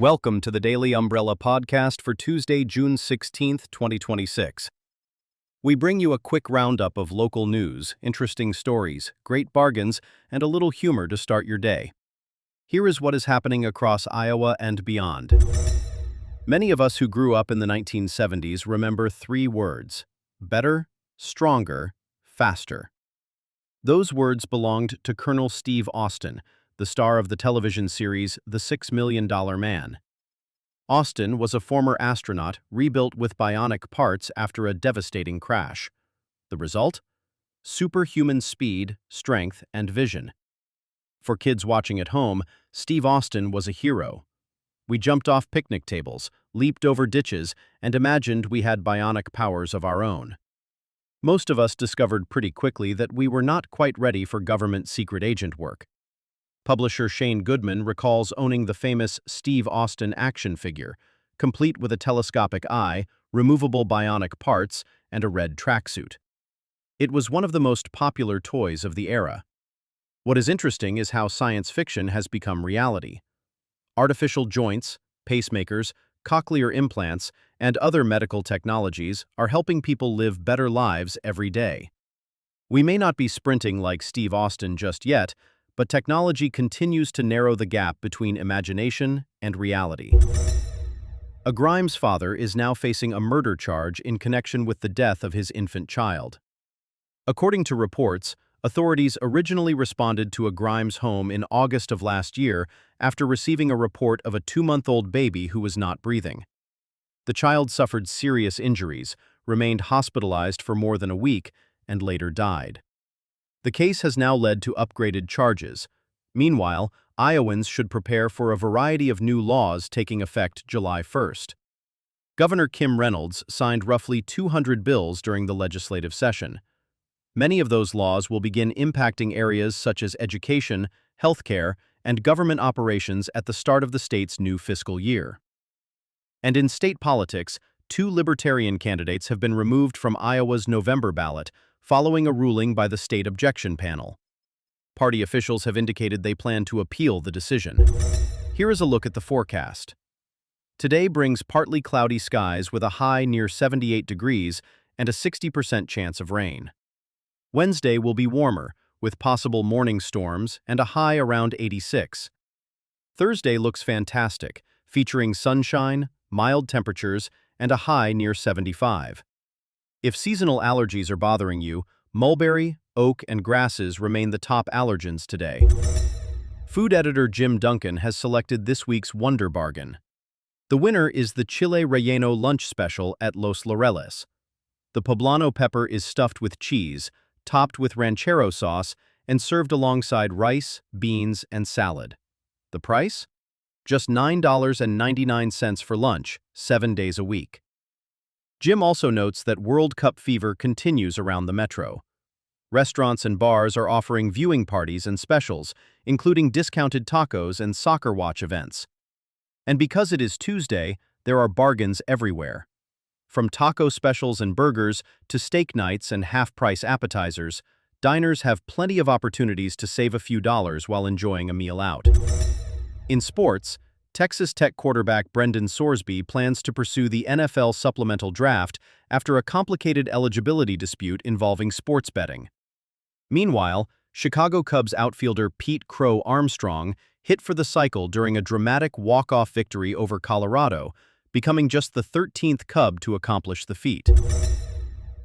Welcome to the Daily Umbrella podcast for Tuesday, June 16th, 2026. We bring you a quick roundup of local news, interesting stories, great bargains, and a little humor to start your day. Here is what is happening across Iowa and beyond. Many of us who grew up in the 1970s remember three words: better, stronger, faster. Those words belonged to Colonel Steve Austin, the star of the television series The $6 Million Man. Austin was a former astronaut rebuilt with bionic parts after a devastating crash. The result? Superhuman speed, strength, and vision. For kids watching at home, Steve Austin was a hero. We jumped off picnic tables, leaped over ditches, and imagined we had bionic powers of our own. Most of us discovered pretty quickly that we were not quite ready for government secret agent work. Publisher Shane Goodman recalls owning the famous Steve Austin action figure, complete with a telescopic eye, removable bionic parts, and a red tracksuit. It was one of the most popular toys of the era. What is interesting is how science fiction has become reality. Artificial joints, pacemakers, cochlear implants, and other medical technologies are helping people live better lives every day. We may not be sprinting like Steve Austin just yet, but technology continues to narrow the gap between imagination and reality. A Grimes father is now facing a murder charge in connection with the death of his infant child. According to reports, authorities originally responded to a Grimes home in August of last year after receiving a report of a 2-month-old baby who was not breathing. The child suffered serious injuries, remained hospitalized for more than a week, and later died. The case has now led to upgraded charges. Meanwhile, Iowans should prepare for a variety of new laws taking effect July 1st. Governor Kim Reynolds signed roughly 200 bills during the legislative session. Many of those laws will begin impacting areas such as education, healthcare, and government operations at the start of the state's new fiscal year. And in state politics, 2 Libertarian candidates have been removed from Iowa's November ballot, following a ruling by the state objection panel. Party officials have indicated they plan to appeal the decision. Here is a look at the forecast. Today brings partly cloudy skies with a high near 78 degrees and a 60% chance of rain. Wednesday will be warmer, with possible morning storms and a high around 86. Thursday looks fantastic, featuring sunshine, mild temperatures, and a high near 75. If seasonal allergies are bothering you, mulberry, oak, and grasses remain the top allergens today. Food editor Jim Duncan has selected this week's Wonder Bargain. The winner is the Chile Relleno lunch special at Los Laureles. The poblano pepper is stuffed with cheese, topped with ranchero sauce, and served alongside rice, beans, and salad. The price? Just $9.99 for lunch, 7 days a week. Jim also notes that World Cup fever continues around the metro. Restaurants and bars are offering viewing parties and specials, including discounted tacos and soccer watch events. And because it is Tuesday, there are bargains everywhere. From taco specials and burgers to steak nights and half-price appetizers, diners have plenty of opportunities to save a few dollars while enjoying a meal out. In sports, Texas Tech quarterback Brendan Sorsby plans to pursue the NFL supplemental draft after a complicated eligibility dispute involving sports betting. Meanwhile, Chicago Cubs outfielder Pete "Crow" Armstrong hit for the cycle during a dramatic walk-off victory over Colorado, becoming just the 13th Cub to accomplish the feat.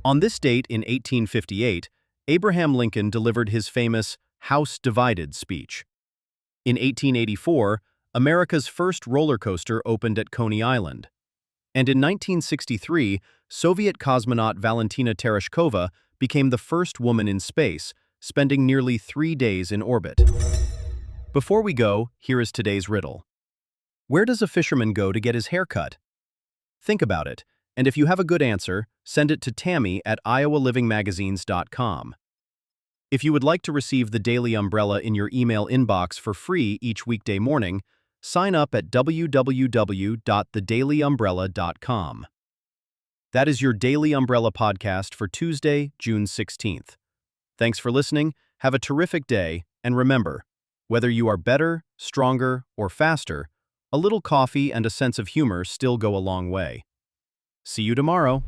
On this date in 1858, Abraham Lincoln delivered his famous House Divided speech. In 1884, America's first roller coaster opened at Coney Island. And in 1963, Soviet cosmonaut Valentina Tereshkova became the first woman in space, spending nearly 3 days in orbit. Before we go, here is today's riddle. Where does a fisherman go to get his hair cut? Think about it, and if you have a good answer, send it to Tammy at iowalivingmagazines.com. If you would like to receive the Daily Umbrella in your email inbox for free each weekday morning, sign up at www.thedailyumbrella.com. That is your Daily Umbrella podcast for Tuesday, June 16th. Thanks for listening, have a terrific day, and remember, whether you are better, stronger, or faster, A little coffee and a sense of humor still go a long way. See you tomorrow.